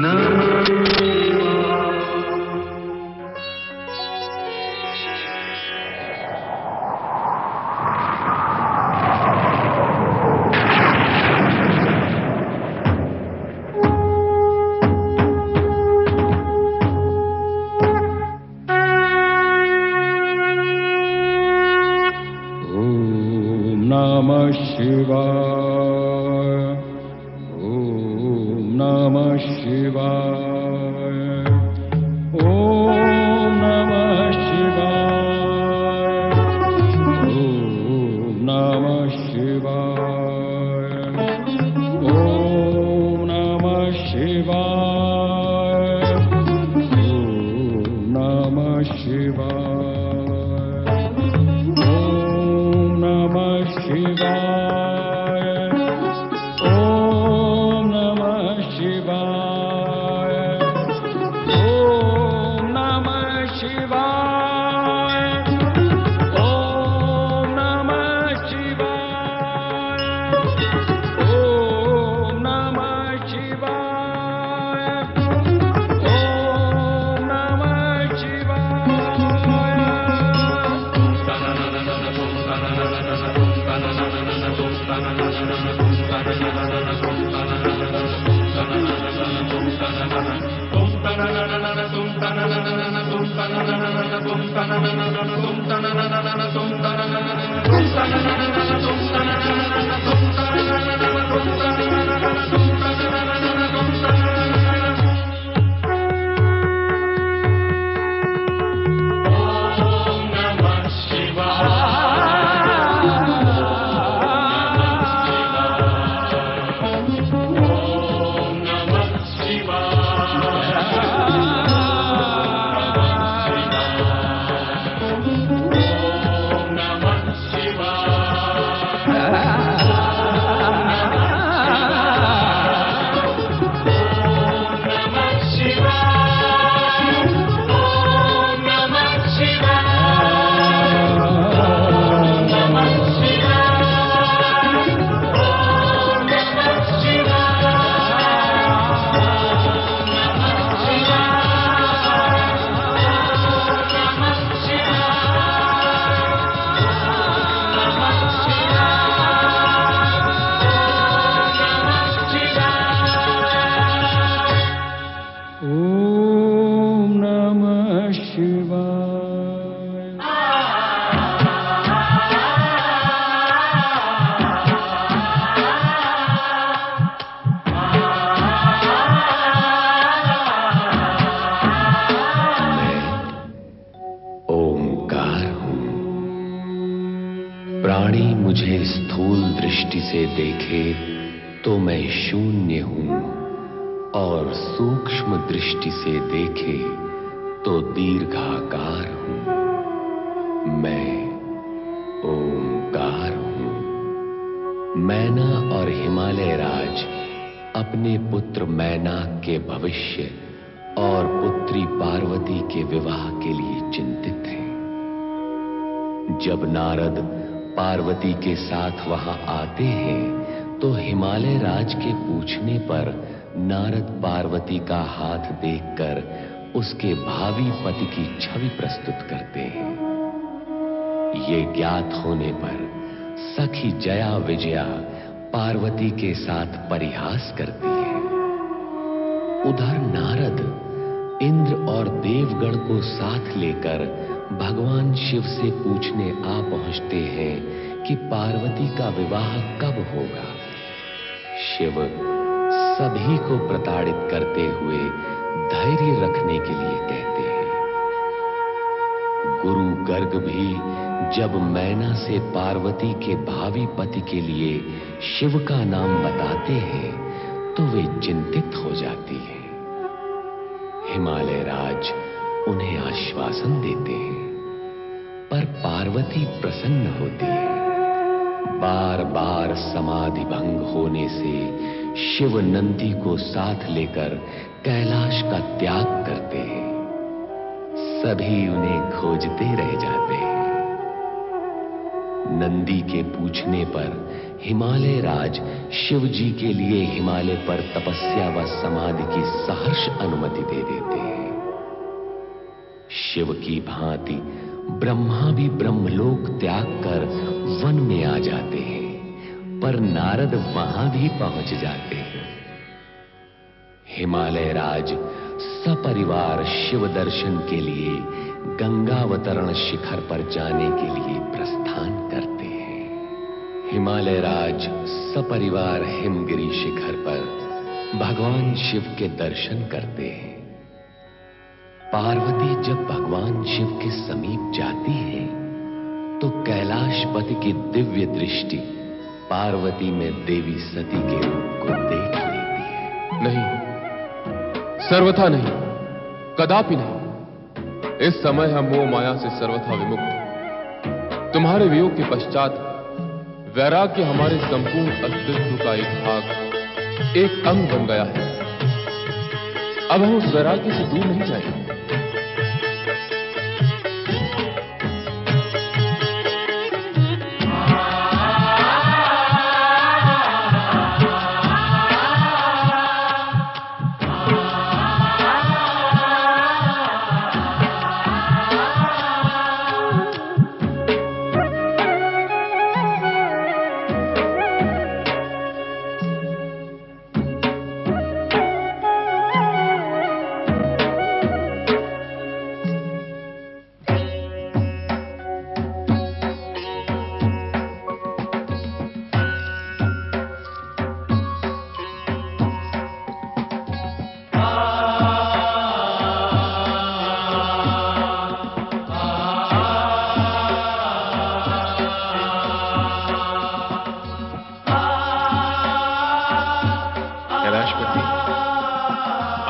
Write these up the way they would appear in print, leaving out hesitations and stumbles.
नमः शिवाय। ओम नमः शिवाय। ओम नमः शिवाय। ओम नमः शिवाय। ओम नमः शिवाय। ओम नमः शिवाय। ओम नमः शिवाय। ओम नमः शिवाय। ओम नमः शिवाय। ओम नमः शिवाय। ओम नमः शिवाय। ओम नमः प्राणी मुझे स्थूल दृष्टि से देखे तो मैं शून्य हूं, और सूक्ष्म दृष्टि से देखे तो दीर्घाकार हूं। मैं ओंकार हूं। मैना और हिमालय राज अपने पुत्र मैनाक के भविष्य और पुत्री पार्वती के विवाह के लिए चिंतित हैं। जब नारद पार्वती के साथ वहां आते हैं तो हिमालय राज के पूछने पर नारद पार्वती का हाथ देखकर उसके भावी पति की छवि प्रस्तुत करते हैं। ये ज्ञात होने पर सखी जया विजया पार्वती के साथ परिहास करती है। उधर नारद इंद्र और देवगण को साथ लेकर भगवान शिव से पूछने आ पहुंचते हैं कि पार्वती का विवाह कब होगा। शिव सभी को प्रताड़ित करते हुए धैर्य रखने के लिए कहते हैं। गुरु गर्ग भी जब मैना से पार्वती के भावी पति के लिए शिव का नाम बताते हैं तो वे चिंतित हो जाती हैं। हिमालय राज उन्हें आश्वासन देते हैं, पर पार्वती प्रसन्न होती है। बार बार समाधि भंग होने से शिव नंदी को साथ लेकर कैलाश का त्याग करते हैं। सभी उन्हें खोजते रह जाते हैं। नंदी के पूछने पर हिमालय राज शिव जी के लिए हिमालय पर तपस्या व समाधि की सहर्ष अनुमति दे देते हैं। शिव की भांति ब्रह्मा भी ब्रह्मलोक त्याग कर वन में आ जाते हैं, पर नारद वहां भी पहुंच जाते हैं। हिमालय राज सपरिवार शिव दर्शन के लिए गंगावतरण शिखर पर जाने के लिए प्रस्थान करते हैं। हिमालय राज सपरिवार हिमगिरी शिखर पर भगवान शिव के दर्शन करते हैं। पार्वती जब भगवान शिव के समीप जाती है तो कैलाशपति की दिव्य दृष्टि पार्वती में देवी सती के रूप को देख लेती है। नहीं, सर्वथा नहीं, कदापि नहीं। इस समय हम मोह माया से सर्वथा विमुक्त हैं। तुम्हारे वियोग के पश्चात वैराग्य हमारे संपूर्ण अस्तित्व का एक भाग, एक अंग बन गया है। अब हम उस वैराग्य से दूर नहीं जाएंगे।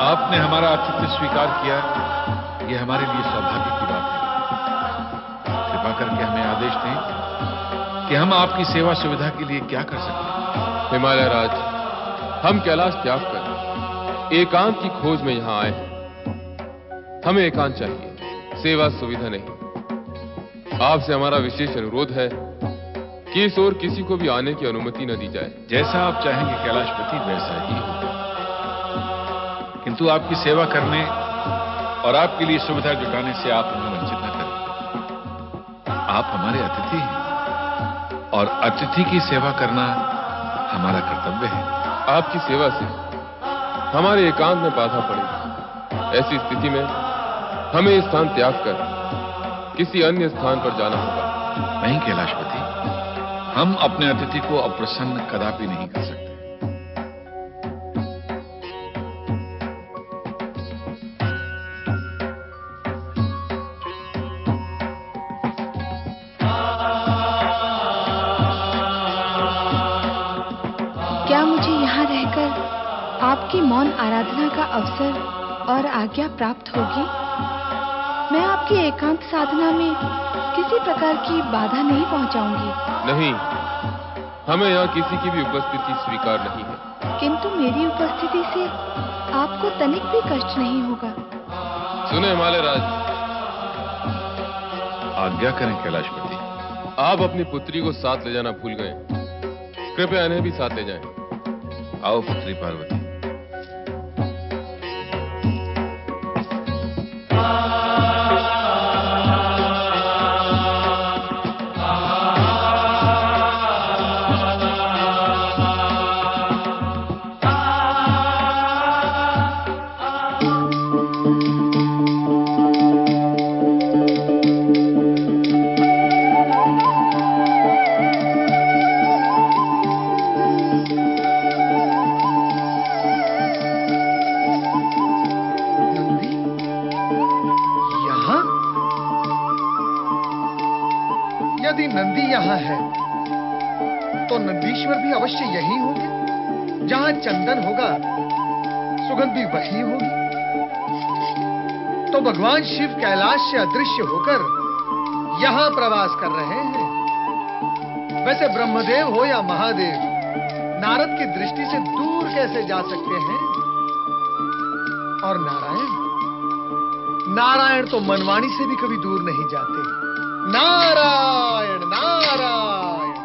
आपने हमारा आतिथ्य स्वीकार किया, यह हमारे लिए सौभाग्य की बात है। कृपा करके हमें आदेश दें कि हम आपकी सेवा सुविधा के लिए क्या कर सकते हैं। हिमालय राज, हम कैलाश त्याग कर एकांत की खोज में यहां आए हैं। हमें एकांत चाहिए, सेवा सुविधा नहीं। आपसे हमारा विशेष अनुरोध है कि इस ओर किसी को भी आने की अनुमति न दी जाए। जैसा आप चाहेंगे कैलाशपति, वैसा ही होगा। किंतु आपकी सेवा करने और आपके लिए सुविधा जुटाने से आप हमें वंचित न करें। आप हमारे अतिथि हैं और अतिथि की सेवा करना हमारा कर्तव्य है। आपकी सेवा से हमारे एकांत में बाधा पड़ेगी। ऐसी स्थिति में हमें इस स्थान त्याग कर किसी अन्य स्थान पर जाना होगा। नहीं कैलाशपति, हम अपने अतिथि को अप्रसन्न कदापि नहीं कर सकते। क्या मुझे यहाँ रहकर आपकी मौन आराधना का अवसर और आज्ञा प्राप्त होगी? मैं आपकी एकांत साधना में किसी प्रकार की बाधा नहीं पहुंचाऊंगी। नहीं, हमें यहाँ किसी की भी उपस्थिति स्वीकार नहीं है। किंतु मेरी उपस्थिति से आपको तनिक भी कष्ट नहीं होगा। सुने हिमालय राज, आज्ञा करें कैलाशपति। आप अपनी पुत्री को साथ ले जाना भूल गए, कृपया इन्हें भी साथ ले जाएं। आओ पुत्री पार्वती। यदि नंदी यहाँ है तो नंदीश्वर भी अवश्य यही होंगे। जहाँ चंदन होगा सुगंधी वही होगी। तो भगवान शिव कैलाश से अदृश्य होकर यहाँ प्रवास कर रहे हैं। वैसे ब्रह्मदेव हो या महादेव, नारद की दृष्टि से दूर कैसे जा सकते हैं? और नारायण तो मनवाणी से भी कभी दूर नहीं जाते। नारायण नारायण।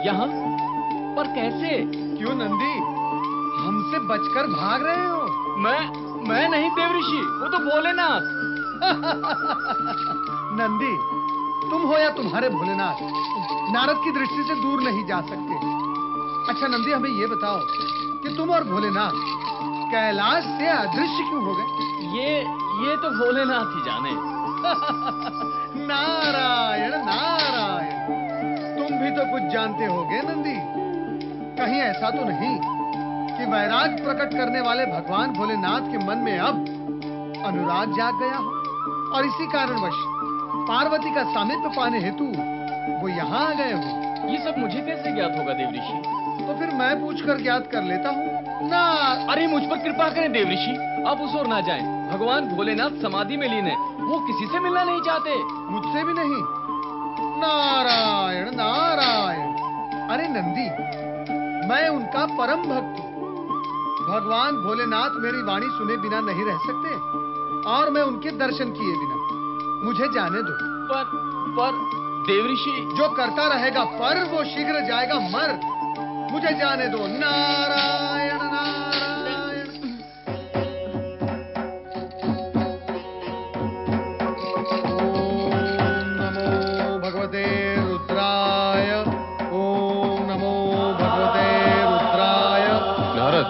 यहाँ? पर कैसे? क्यों नंदी, हमसे बचकर भाग रहे हो? मैं नहीं देवऋषि, वो तो भोलेनाथ। नंदी, तुम हो या तुम्हारे भोलेनाथ, नारद की दृष्टि से दूर नहीं जा सकते। अच्छा नंदी, हमें ये बताओ कि तुम और भोलेनाथ कैलाश से अदृश्य क्यों हो गए? ये तो भोलेनाथ ही जाने। नारायण नारायण, तुम भी तो कुछ जानते होगे नंदी। कहीं ऐसा तो नहीं कि वैराग प्रकट करने वाले भगवान भोलेनाथ के मन में अब अनुराग जाग गया हो और इसी कारणवश पार्वती का सामीप्य पाने हेतु वो यहाँ आ गए हो? ये सब मुझे कैसे ज्ञात होगा देवऋषि? तो फिर मैं पूछकर ज्ञात कर लेता हूँ ना। अरे मुझ पर कृपा करें देवऋषि, आप उस ओर ना जाएं। भगवान भोलेनाथ समाधि में लीन है, वो किसी से मिलना नहीं चाहते। मुझसे भी नहीं? नारायण नारायण। अरे नंदी, मैं उनका परम भक्त हूँ। भगवान भोलेनाथ मेरी वाणी सुने बिना नहीं रह सकते और मैं उनके दर्शन किए बिना। मुझे जाने दो। पर देवऋषि, जो करता रहेगा पर वो शीघ्र जाएगा मर। मुझे जाने दो। नारायण नारायण। ओम नमो भगवते रुद्राय। ओम नमो भगवते रुद्राय। नारद,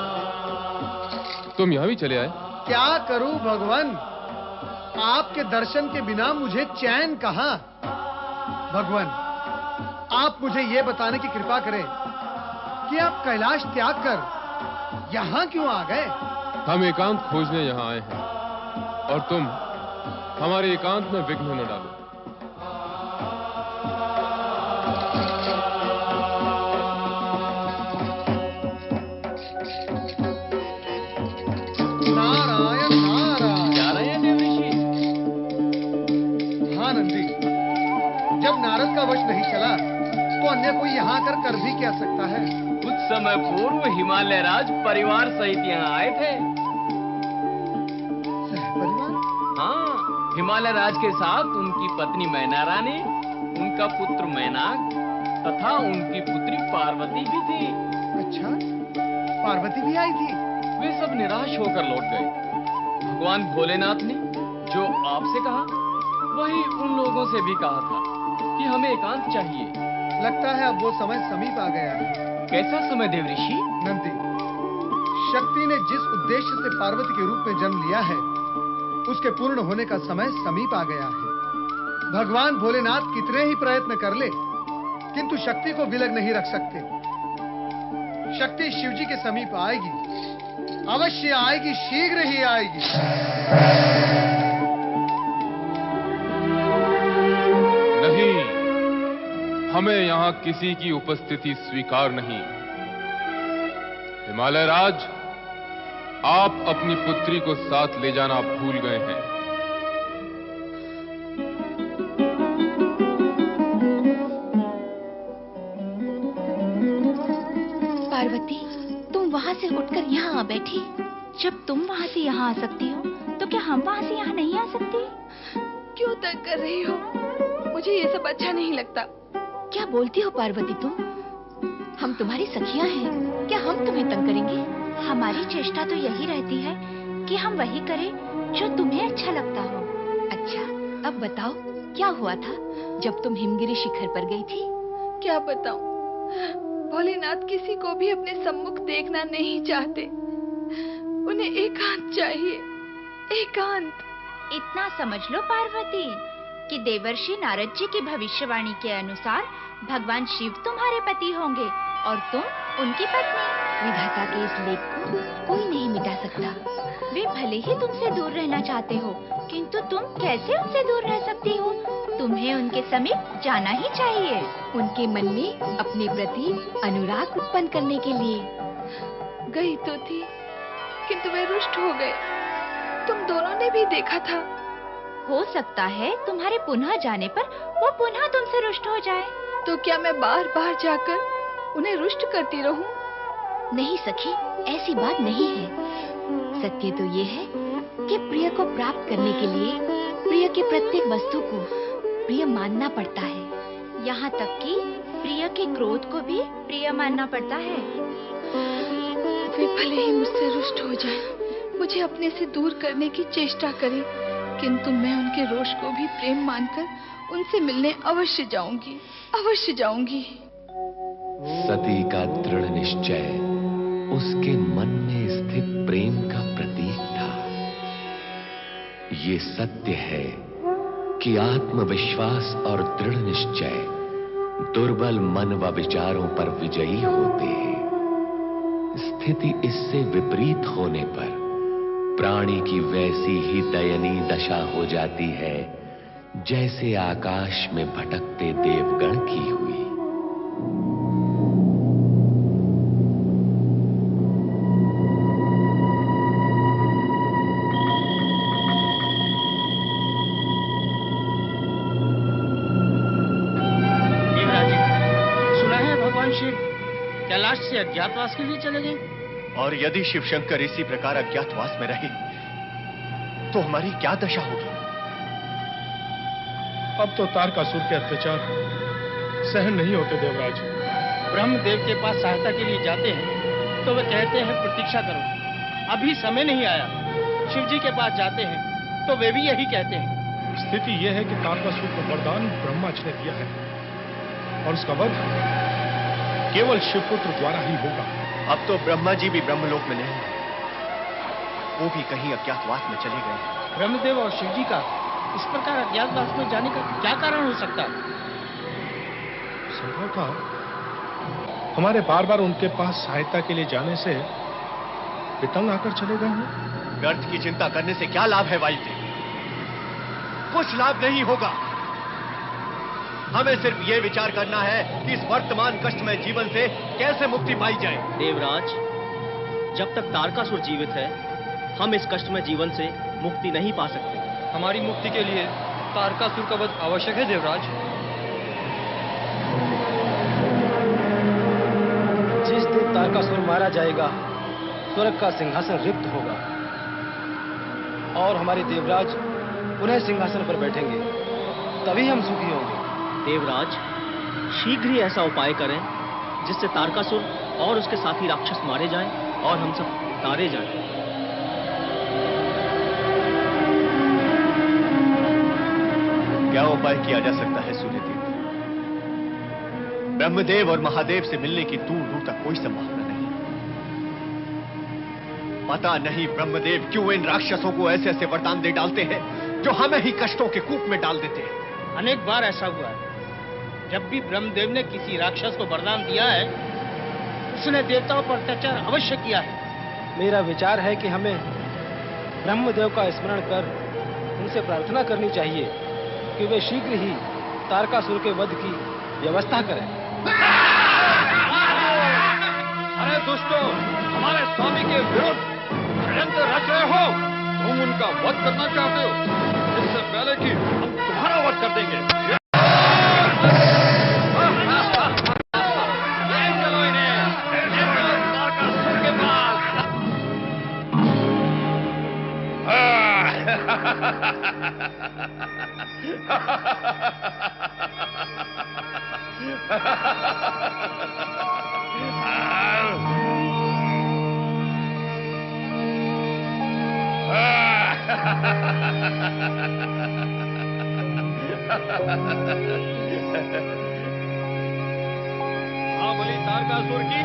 तुम यहाँ भी चले आए? क्या करूं भगवान, आपके दर्शन के बिना मुझे चैन कहां। भगवान, आप मुझे यह बताने की कृपा करें कि आप कैलाश त्याग कर यहाँ क्यों आ गए? हम एकांत खोजने यहाँ आए हैं और तुम हमारे एकांत में विघ्न न डालो। नारायण नारायण। जा रहे हैं देवऋषि? हाँ नंदी, जब नारद का वश नहीं चला तो अन्य कोई यहाँ कर भी क्या सकता है? कुछ समय पूर्व हिमालय राज परिवार सहित यहाँ आए थे। परिवार? हाँ, हिमालय राज के साथ उनकी पत्नी मैना रानी, उनका पुत्र मैनाक तथा उनकी पुत्री पार्वती भी थी। अच्छा, पार्वती भी आई थी? वे सब निराश होकर लौट गए। भगवान भोलेनाथ ने जो आपसे कहा वही उन लोगों से भी कहा था कि हमें एकांत चाहिए। लगता है अब वो समय समीप आ गया है। कैसा समय देवऋषि? नंदी, शक्ति ने जिस उद्देश्य से पार्वती के रूप में जन्म लिया है उसके पूर्ण होने का समय समीप आ गया है। भगवान भोलेनाथ कितने ही प्रयत्न कर ले किंतु शक्ति को विलग नहीं रख सकते। शक्ति शिवजी के समीप आएगी, अवश्य आएगी, शीघ्र ही आएगी। नहीं, हमें यहाँ किसी की उपस्थिति स्वीकार नहीं। हिमालय राज, आप अपनी पुत्री को साथ ले जाना भूल गए हैं। पार्वती, तुम वहाँ से उठकर यहाँ आ बैठी। जब तुम वहाँ से यहाँ आ सकती हो तो क्या हम वहाँ से यहाँ नहीं आ सकते? क्यों तंग कर रही हो? मुझे ये सब अच्छा नहीं लगता। क्या बोलती हो पार्वती तुम? हम तुम्हारी सखियां हैं, क्या हम तुम्हें तंग करेंगे? हमारी चेष्टा तो यही रहती है कि हम वही करें जो तुम्हें अच्छा लगता हो। अच्छा, अब बताओ क्या हुआ था जब तुम हिमगिरी शिखर पर गई थी? क्या बताऊं? भोलेनाथ किसी को भी अपने सम्मुख देखना नहीं चाहते। उन्हें एकांत चाहिए, एकांत। इतना समझ लो पार्वती कि देवर्षि नारद जी की भविष्यवाणी के अनुसार भगवान शिव तुम्हारे पति होंगे और तुम उनकी पत्नी। विधाता के इस लेख को कोई नहीं मिटा सकता। वे भले ही तुमसे दूर रहना चाहते हो, किंतु तुम कैसे उनसे दूर रह सकती हो? तुम्हें उनके समीप जाना ही चाहिए। उनके मन में अपने प्रति अनुराग उत्पन्न करने के लिए। गई तो थी, किंतु वे रुष्ट हो गए। तुम दोनों ने भी देखा था। हो सकता है तुम्हारे पुनः जाने पर वो पुनः तुमसे रुष्ट हो जाए। तो क्या मैं बार बार जाकर उन्हें रुष्ट करती रहूं? नहीं सखी, ऐसी बात नहीं है। सत्य तो ये है कि प्रिय को प्राप्त करने के लिए प्रिय के प्रत्येक वस्तु को प्रिय मानना पड़ता है। यहाँ तक कि प्रिय के क्रोध को भी प्रिय मानना पड़ता है। वे भले ही मुझसे रुष्ट हो जाएं, मुझे अपने से दूर करने की चेष्टा करें, किंतु मैं उनके रोष को भी प्रेम मानकर उनसे मिलने अवश्य जाऊंगी, अवश्य जाऊंगी। सती का दृढ़ निश्चय उसके मन में स्थित प्रेम का प्रतीक था। ये सत्य है कि आत्मविश्वास और दृढ़ निश्चय दुर्बल मन व विचारों पर विजयी होते हैं। स्थिति इससे विपरीत होने पर प्राणी की वैसी ही दयनीय दशा हो जाती है जैसे आकाश में भटकते देवगण की हुई। कैलाश से अज्ञातवास के लिए चले गए। और यदि शिव शंकर इसी प्रकार अज्ञातवास में रहे तो हमारी क्या दशा होगी? अब तो तारकासुर के अत्याचार सहन नहीं होते देवराज। ब्रह्मदेव के पास सहायता के लिए जाते हैं तो वे कहते हैं प्रतीक्षा करो, अभी समय नहीं आया। शिव जी के पास जाते हैं तो वे भी यही कहते हैं। स्थिति यह है कि तारकासुर को वरदान ब्रह्मा जी ने दिया है और उसका वध केवल शिवपुत्र द्वारा ही होगा। अब तो ब्रह्मा जी भी ब्रह्मलोक में नहीं, वो भी कहीं अज्ञातवास में चले गए। ब्रह्मदेव और शिव जी का इस प्रकार अज्ञातवास में जाने का क्या कारण हो सकता? संभवतः हमारे बार बार उनके पास सहायता के लिए जाने से वितंग आकर चले गए हैं। व्यर्थ की चिंता करने से क्या लाभ है वायुदेव? कुछ लाभ नहीं होगा। हमें सिर्फ ये विचार करना है कि इस वर्तमान कष्टमय जीवन से कैसे मुक्ति पाई जाए। देवराज, जब तक तारकासुर जीवित है हम इस कष्टमय जीवन से मुक्ति नहीं पा सकते। हमारी मुक्ति के लिए तारकासुर का वध आवश्यक है देवराज। जिस दिन तारकासुर मारा जाएगा स्वर्ग का सिंहासन रिक्त होगा और हमारे देवराज पुनः सिंहासन पर बैठेंगे, तभी हम सुखी होंगे। देवराज, शीघ्र ही ऐसा उपाय करें जिससे तारकासुर और उसके साथी राक्षस मारे जाएं और हम सब तारे जाएं। क्या उपाय किया जा सकता है सूर्यदेव? ब्रह्मदेव और महादेव से मिलने की दूर दूर तक कोई संभावना नहीं। पता नहीं ब्रह्मदेव क्यों इन राक्षसों को ऐसे ऐसे वरदान दे डालते हैं जो हमें ही कष्टों के कूप में डाल देते हैं। अनेक बार ऐसा हुआ है। जब भी ब्रह्मदेव ने किसी राक्षस को वरदान दिया है उसने देवताओं पर अत्याचार अवश्य किया है। मेरा विचार है कि हमें ब्रह्मदेव का स्मरण कर उनसे प्रार्थना करनी चाहिए कि वे शीघ्र ही तारकासुर के वध की व्यवस्था करें। अरे दुष्टों, हमारे स्वामी के विरुद्ध षड्यंत्र रच रहे हो। तुम उनका वध करना चाहते हो, इससे पहले कि हम तुम्हारा वध कर देंगे। महाबली तारकासुर की,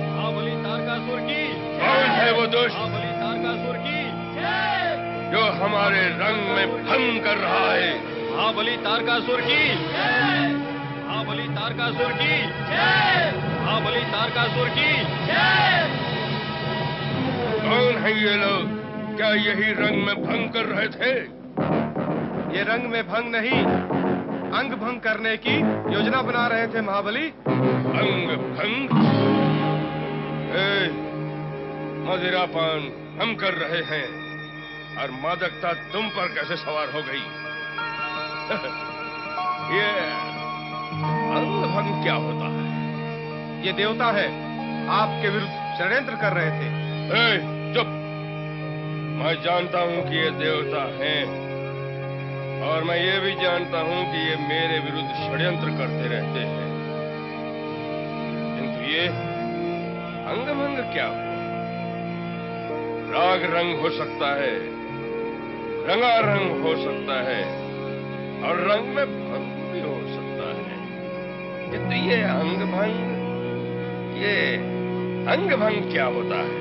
महाबली तारकासुर की। कौन है वो दुष्ट महाबली तारकासुर की जो हमारे रंग में भंग कर रहा है? महाबली तारकासुर की, महाबली तारकासुर की, महाबली तारकासुर की। कौन है ये लोग? क्या यही रंग में भंग कर रहे थे? ये रंग में भंग नहीं, अंग भंग करने की योजना बना रहे थे महाबली। अंग भंग? मदिरापान हम कर रहे हैं और मादकता तुम पर कैसे सवार हो गई? ये अंग भंग क्या होता है? ये देवता है, आपके विरुद्ध षड्यंत्र कर रहे थे। चुप! मैं जानता हूं कि ये देवता हैं और मैं ये भी जानता हूं कि ये मेरे विरुद्ध षड्यंत्र करते रहते हैं। ये अंग भंग क्या हुआ? राग रंग हो सकता है, रंगा रंग हो सकता है, और रंग में भंग भी हो सकता है। किंतु ये अंग भंग क्या होता है?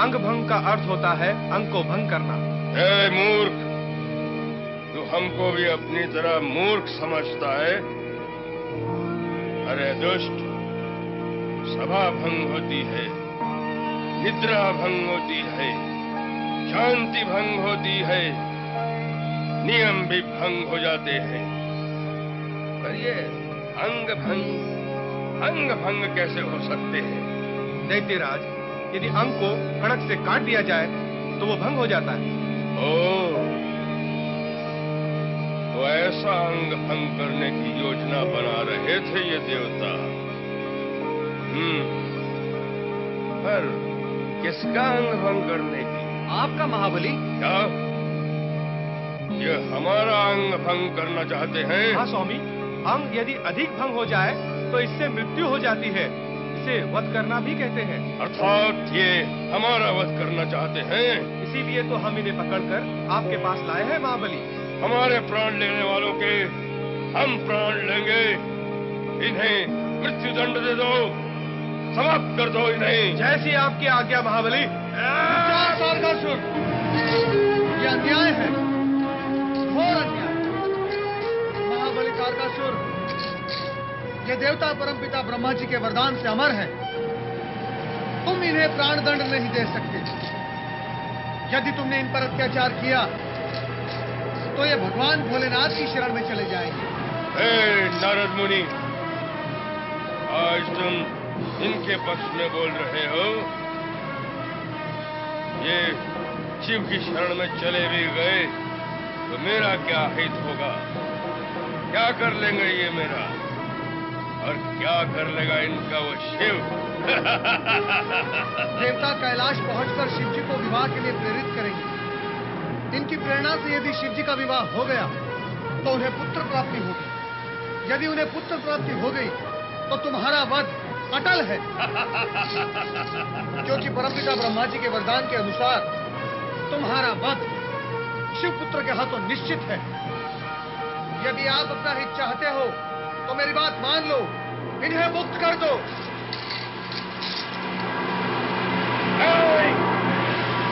अंग भंग का अर्थ होता है अंग को भंग करना। ए मूर्ख, तू हमको भी अपनी तरह मूर्ख समझता है? अरे दुष्ट, सभा भंग होती है, निद्रा भंग होती है, शांति भंग होती है, नियम भी भंग हो जाते हैं, पर ये अंग भंग कैसे हो सकते हैं? दैत्यराज, यदि अंग को कड़क से काट दिया जाए तो वो भंग हो जाता है। ओ, तो ऐसा अंग भंग करने की योजना बना रहे थे ये देवता। पर किसका अंग भंग करने की? आपका महाबली। क्या ये हमारा अंग भंग करना चाहते हैं? हाँ स्वामी, अंग यदि अधिक भंग हो जाए तो इससे मृत्यु हो जाती है। इसे वध करना भी कहते हैं। अर्थात ये हमारा वध करना चाहते हैं? इसीलिए तो हम इन्हें पकड़कर आपके पास लाए हैं महाबली। हमारे प्राण लेने वालों के हम प्राण लेंगे। इन्हें मृत्यु दंड दे दो, समाप्त कर दो इन्हें। जैसी आपकी आज्ञा महाबली। तारकासुर, ये अन्याय है, घोर अन्याय। महाबली तारकासुर, ये देवता परमपिता ब्रह्मा जी के वरदान से अमर हैं। तुम इन्हें प्राण दंड नहीं दे सकते। यदि तुमने इन पर अत्याचार किया तो ये भगवान भोलेनाथ की शरण में चले जाएंगे। हे नारद मुनि, आज तुम इनके पक्ष में बोल रहे हो। ये शिव की शरण में चले भी गए तो मेरा क्या हित होगा? क्या कर लेंगे ये मेरा, और क्या कर लेगा इनका वो शिव? देवता कैलाश पहुंचकर शिव जी को विवाह के लिए प्रेरित करेंगे। इनकी प्रेरणा से यदि शिव जी का विवाह हो गया तो उन्हें पुत्र प्राप्ति होगी। यदि उन्हें पुत्र प्राप्ति हो गई तो तुम्हारा वध अटल है। क्योंकि परमपिता ब्रह्मा जी के वरदान के अनुसार तुम्हारा वध शिव पुत्र के हाथों निश्चित है। यदि आप अपना हित चाहते हो तो मेरी बात मान लो, इन्हें मुक्त कर दो।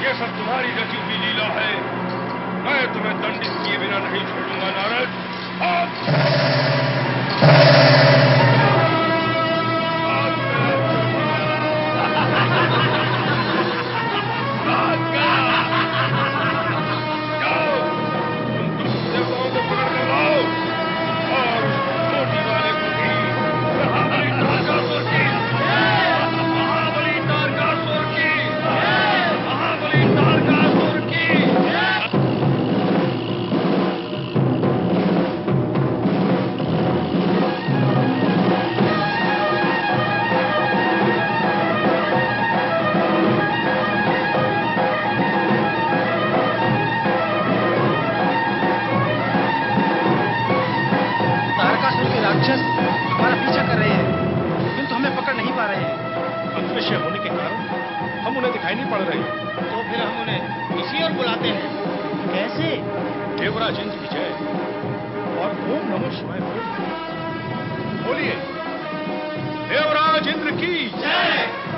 ये सब तुम्हारी रची हुई लीला है। मैं तुम्हें दंडित किए बिना नहीं छोड़ूंगा नारद। देवराज इंद्र की जय और ओम नमो शिवाय बोलिए। देवराज इंद्र की जय,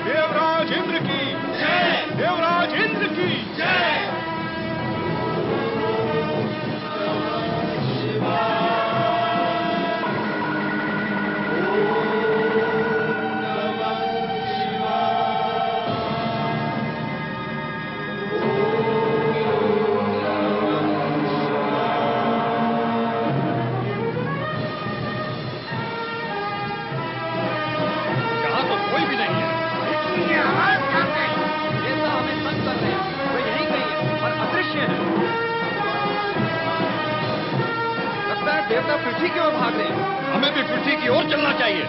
देवराज इंद्र की जय, देवराज इंद्र की जय। देवता पृथ्वी की ओर भाग रहे हैं। हमें भी पृथ्वी की ओर चलना चाहिए।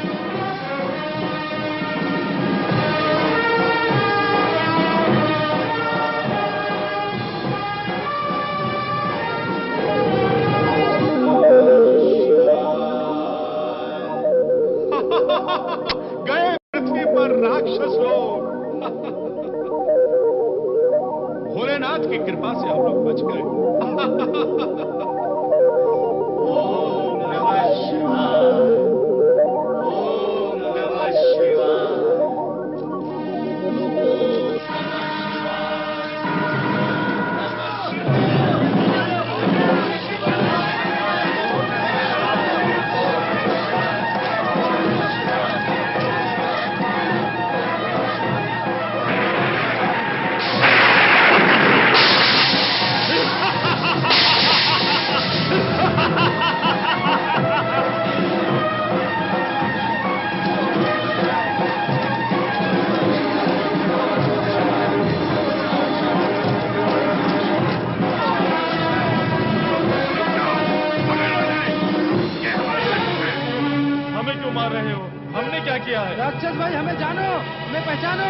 गए पृथ्वी पर राक्षस लोग। भोलेनाथ की कृपा से हम लोग बच गए। ओम नमः शिवाय। ओम नमः शिवाय। राक्षस भाई हमें जानो, हमें पहचानो।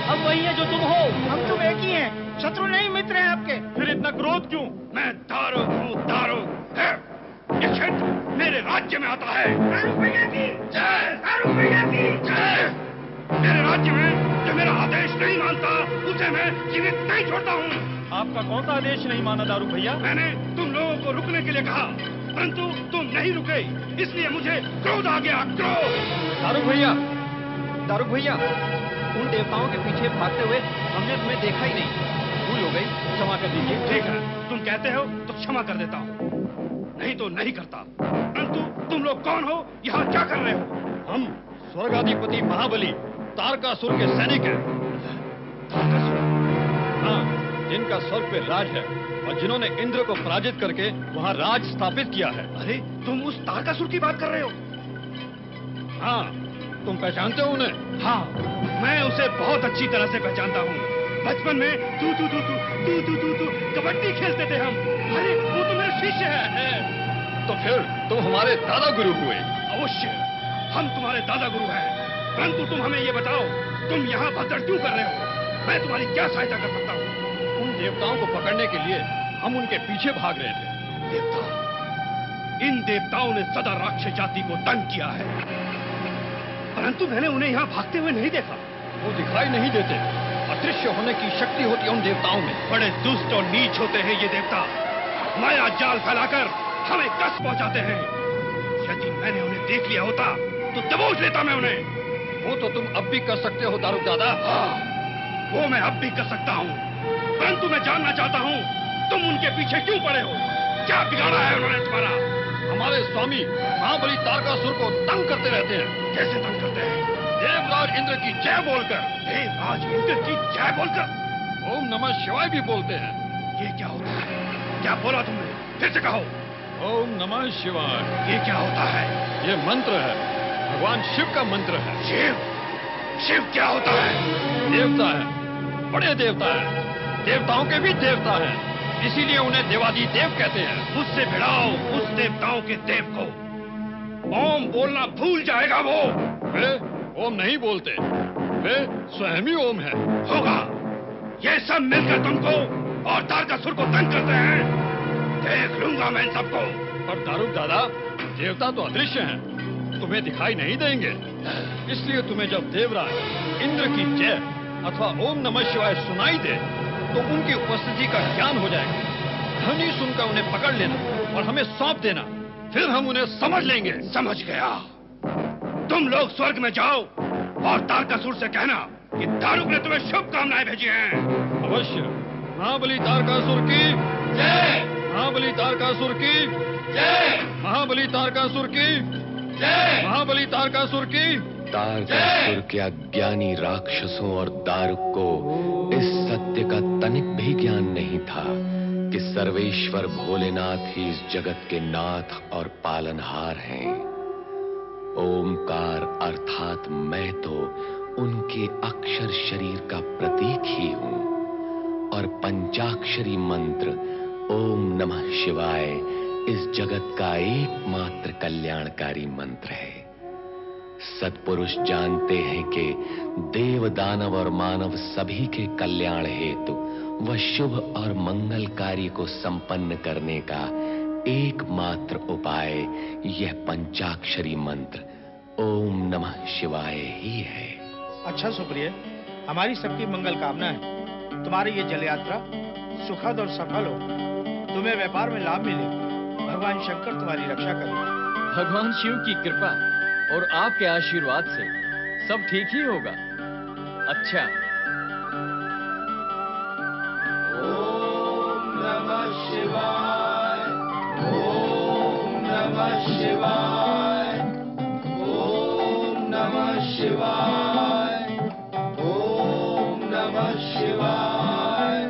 हम वही हैं जो तुम हो, हम तुम एक ही हैं, शत्रु नहीं मित्र हैं आपके। फिर इतना क्रोध क्यों? मैं दारुक हूँ, दारुक। ये क्षेत्र मेरे राज्य में आता है। मेरे राज्य में जो मेरा आदेश नहीं मानता उसे मैं जीवित नहीं छोड़ता हूँ। आपका कौन सा आदेश नहीं माना दारुक भैया? मैंने तुम लोगों को रुकने के लिए कहा, परंतु तुम नहीं रुके, इसलिए मुझे क्रोध आ गया, क्रोध। दारुक भैया, उन देवताओं के पीछे भागते हुए हमने तुम्हें देखा ही नहीं। भूल हो गई, क्षमा कर दीजिए। ठीक है, तुम कहते हो तो क्षमा कर देता हूँ, नहीं तो नहीं करता। परंतु तुम लोग कौन हो, यहाँ क्या कर रहे हो? हम स्वर्गाधिपति महाबली तारकासुर के सैनिक हैं। तारकासुर? हाँ, जिनका स्वर्ग पे राज है और जिन्होंने इंद्र को पराजित करके वहाँ राज स्थापित किया है। अरे तुम उस तारकासुर की बात कर रहे हो? हाँ, तुम पहचानते हो उन्हें? हाँ, मैं उसे बहुत अच्छी तरह से पहचानता हूँ। बचपन में तू कबड्डी खेलते थे हम। अरे वो तो मेरा शिष्य है। तो फिर तुम हमारे दादा गुरु हुए। अवश्य, हम तुम्हारे दादा गुरु हैं। परंतु तुम हमें ये बताओ, तुम यहाँ भगदड़ क्यों कर रहे हो? मैं तुम्हारी क्या सहायता कर सकता हूँ? उन देवताओं को पकड़ने के लिए हम उनके पीछे भाग रहे थे। देवता? इन देवताओं ने सदा राक्षस जाति को तंग किया है, परंतु मैंने उन्हें यहाँ भागते हुए नहीं देखा। वो दिखाई नहीं देते, अदृश्य होने की शक्ति होती है उन देवताओं में। बड़े दुष्ट और नीच होते हैं ये देवता, माया जाल फैलाकर हमें कष्ट पहुंचाते हैं। यदि मैंने उन्हें देख लिया होता तो दबोच लेता मैं उन्हें। वो तो तुम अब भी कर सकते हो दारुक दादा। हाँ, वो मैं अब भी कर सकता हूँ, परंतु मैं जानना चाहता हूँ तुम उनके पीछे क्यों पड़े हो? क्या बिगाड़ा है उन्होंने तुम्हारा? हमारे स्वामी महाबली तारकासुर को तंग करते रहते हैं। कैसे तंग करते हैं? देवराज इंद्र की जय बोलकर। देवराज इंद्र की जय बोलकर? ओम नमः शिवाय भी बोलते हैं। ये क्या होता है? क्या बोला तुमने? फिर से कहो। ओम नमः शिवाय। ये क्या होता है? ये मंत्र है, भगवान शिव का मंत्र है। शिव? शिव क्या होता है? देवता है, बड़े देवता है, देवताओं के भी देवता है, इसीलिए उन्हें देवादी देव कहते हैं। मुझसे भिड़ाओ उस देवताओं के देव को। ओम बोलना भूल जाएगा वो। वे ओम नहीं बोलते, वे स्वयं ही ओम है। होगा, ये सब मिलकर तुमको और तारकासुर को तंग करते हैं। देख लूंगा मैं इन सबको। पर दारुक दादा, देवता तो अदृश्य हैं, तुम्हें दिखाई नहीं देंगे। इसलिए तुम्हें जब देवराज इंद्र की जय अथवा ओम नमः शिवाय सुनाई दे तो उनकी उपस्थिति का ज्ञान हो जाएगा। ध्वनि सुनकर उन्हें पकड़ लेना और हमें सौंप देना, फिर हम उन्हें समझ लेंगे। समझ गया। तुम लोग स्वर्ग में जाओ और तारकासुर से कहना कि दारुक ने तुम्हें शुभकामनाएं भेजी हैं। अवश्य। महाबली तारकासुर की जय। महाबली तारकासुर की जय। महाबली तारकासुर की जय। महाबली तारकासुर की। तारकासुर के अज्ञानी राक्षसों और दारुक को इस सत्य का तनिक भी ज्ञान नहीं था कि सर्वेश्वर भोलेनाथ ही इस जगत के नाथ और पालनहार हैं। ओमकार अर्थात मैं तो उनके अक्षर शरीर का प्रतीक ही हूं और पंचाक्षरी मंत्र ओम नमः शिवाय इस जगत का एकमात्र कल्याणकारी मंत्र है। सत्पुरुष जानते हैं कि देव दानव और मानव सभी के कल्याण हेतु व शुभ और मंगल कार्य को संपन्न करने का एकमात्र उपाय यह पंचाक्षरी मंत्र ओम नमः शिवाय ही है। अच्छा सुप्रिय, हमारी सबकी मंगल कामना है तुम्हारी ये जल यात्रा सुखद और सफल हो, तुम्हें व्यापार में लाभ मिले, भगवान शंकर तुम्हारी रक्षा करे। भगवान शिव की कृपा और आपके आशीर्वाद से सब ठीक ही होगा। अच्छा। ओम नमः शिवाय, ओम नमः शिवाय, ओम नमः शिवाय, ओम नमः शिवाय,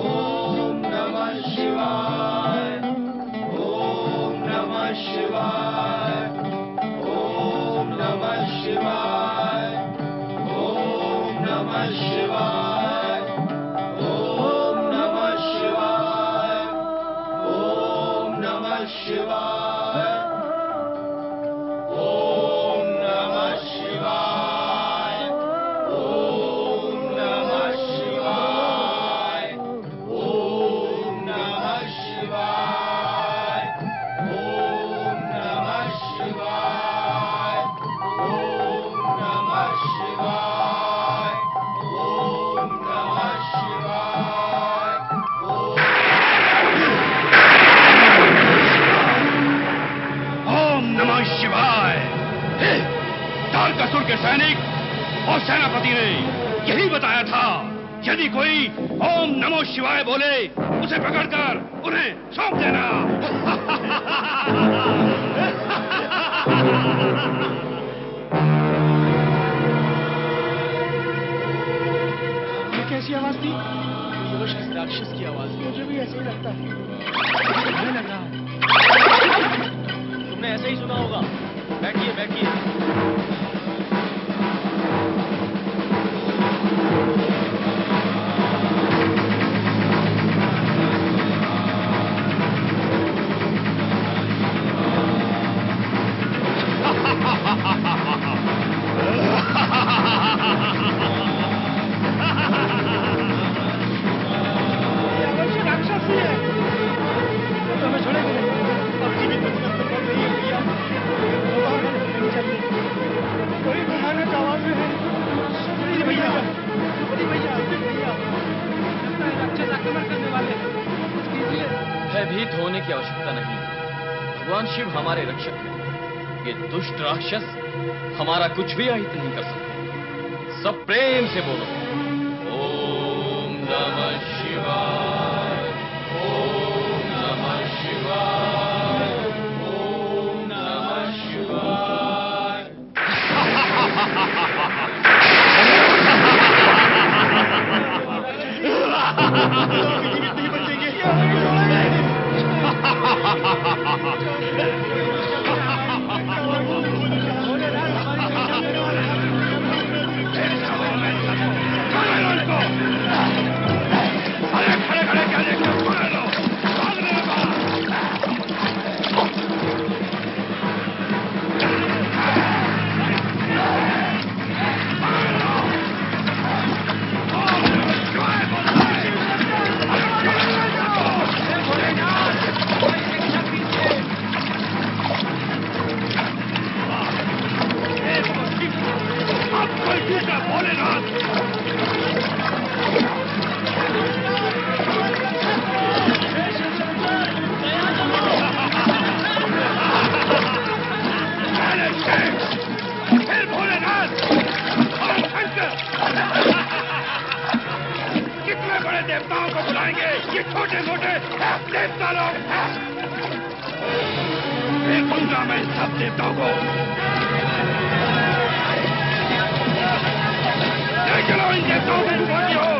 ओम नमः शिवाय, ओम नमः शिवाय, ओम नमः शिवाय, ओम नमः शिवाय, ओम नमः शिवाय, ओम नमः शिवाय, ओम नमः शिवाय, ओम नमः शिवाय, ओम नमः शिवाय, ओम नमः शिवाय, ओम नमः शिवाय, ओम नमः शिवाय, ओम नमः शिवाय। तारकासुर के सैनिक और सेनापति ने यही बताया था, यदि कोई ओम नमः शिवाय बोले उसे पकड़कर उन्हें सौंप देना। ये कैसी आवाज थी? ये किसी राक्षस की आवाज। मुझे भी ऐसे ही लगता है। मुझे लग रहा है तुमने ऐसे ही सुना होगा। बैठिए बैठिए। राक्षस ही है। तो हमें छोड़ेंगे नहीं। अब जीवित बचना तो पड़ रही है भैया। नहीं चलते। कोई भयानक आवाज है। सुप्री भैया, सुप्री भैया, भैया। लगता है राक्षस आक्रमण करने वाले हैं। कुछ कीजिए। भयभीत होने की आवश्यकता नहीं। भगवान शिव हमारे रक्षक हैं। ये दुष्ट राक्षस हमारा कुछ भी अहित नहीं कर सकते। सब प्रेम से बोलो। ओम नमः शिवाय, ओम नमः शिवाय, ओम नमः शिवाय। जीवित नहीं बचेंगे। कितने बड़े देवताओं को बुलाएंगे ये छोटे मोटे देवता लोग। देखूंगा मैं सब देवताओं को। ले चलो इन देवताओं को बुलाती हो।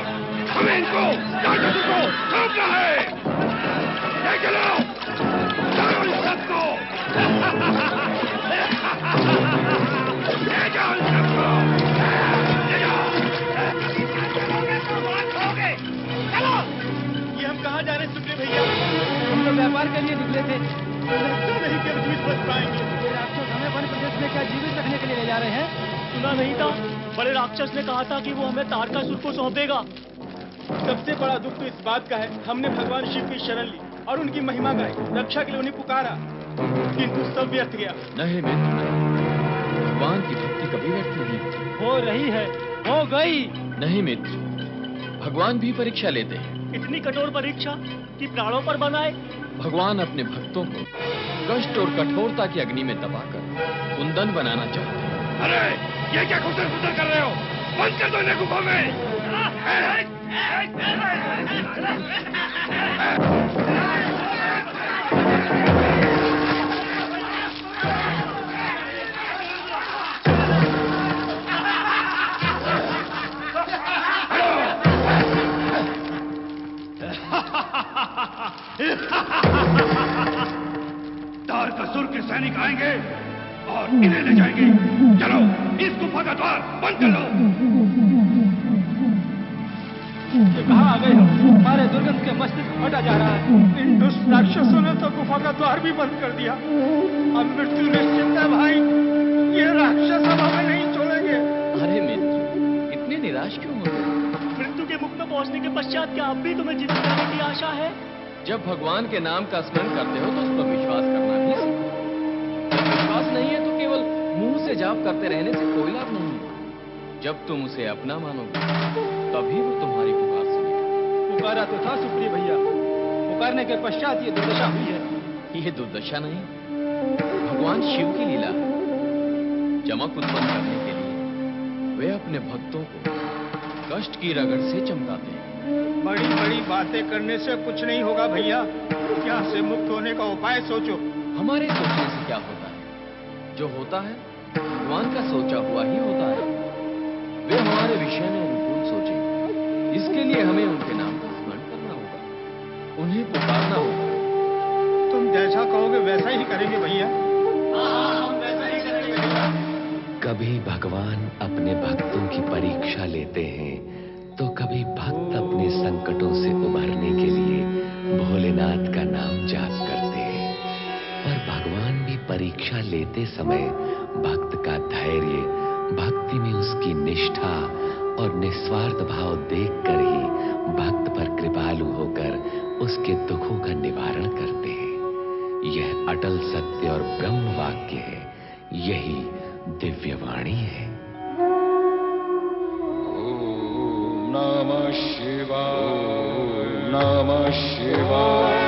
हमें इनको राक्षसों को रोकना है। ले चलो चलो इन सबको। ले जाओ इन सबको। ले जाओ। चलो। ये हम कहाँ जा रहे हैं सुप्री भैया? हम तो व्यापार के लिए निकले थे। लगता नहीं कि हम जीवित बच पाएंगे। राक्षस हमें वन प्रदेश में क्या जीवित रखने के लिए ले जा रहे हैं? सुना नहीं था? बड़े राक्षस ने कहा था कि वो हमें तारकासुर को सौंपेगा। सबसे बड़ा दुख तो इस बात का है, हमने भगवान शिव की शरण ली और उनकी महिमा गाई, रक्षा के लिए उन्हें पुकारा, किंतु सब व्यर्थ गया। नहीं मित्र, भगवान की भक्ति कभी व्यर्थ नहीं होती। हो रही है, हो गई। नहीं मित्र, भगवान भी परीक्षा लेते हैं। इतनी कठोर परीक्षा कि प्राणों पर बनाए। भगवान अपने भक्तों को कष्ट और कठोरता की अग्नि में दबाकर कुंदन बनाना चाहते हैं। अरे ये क्या खुदर कर रहे हो? बंद कर दो इन्हें गुफा में। तारकासुर के सैनिक आएंगे और इन्हें ले जाएंगे। चलो इस गुफा का द्वार बंद कर लो। कहाँ आ गए हो? हमारे दुर्गंध के मस्तिष्क फटा जा रहा है। इन दुष्ट राक्षसों ने तो गुफा का द्वार भी बंद कर दिया। अब मृत्यु निश्चित है भाई। ये राक्षस अब हमें नहीं छोड़ेंगे। अरे मित्र, इतने निराश क्यों हो गए? मृत्यु के मुख में पहुंचने के पश्चात क्या अब भी तुम्हें जीवित रहने की आशा है? जब भगवान के नाम का स्मरण करते हो तो उस पर विश्वास करना भी सीखो। जब विश्वास नहीं है तो केवल मुंह से जाप करते रहने से कोई लाभ नहीं है। जब तुम उसे अपना मानोगे तभी वो तुम्हारी पुकार सुनेगा। पुकारा तो था सुप्रिय भैया। पुकारने के पश्चात ये दुर्दशा हुई है। ये दुर्दशा नहीं, भगवान शिव की लीला है। चमक उत्पन्न करने के लिए वे अपने भक्तों को कष्ट की रगड़ से चमकाते हैं। बड़ी बड़ी बातें करने से कुछ नहीं होगा भैया। यहाँ से मुक्त होने का उपाय सोचो। हमारे सोचने से क्या होता है? जो होता है भगवान का सोचा हुआ ही होता है। वे हमारे विषय में अनुकूल सोचें। इसके लिए हमें उनके नाम का स्मरण करना होगा, उन्हें पुकारना होगा। तुम जैसा कहोगे वैसा ही करेंगे भैया। हम वैसा ही करेंगे भैया। कभी भगवान अपने भक्तों की परीक्षा लेते हैं तो कभी भक्त अपने संकटों से उभरने के लिए भोलेनाथ का नाम जाप करते हैं। पर भगवान भी परीक्षा लेते समय भक्त का धैर्य, भक्ति में उसकी निष्ठा और निस्वार्थ भाव देखकर ही भक्त पर कृपालु होकर उसके दुखों का निवारण करते हैं। यह अटल सत्य और ब्रह्म वाक्य है। यही दिव्य वाणी है। नमः शिवाय, नमः शिवाय।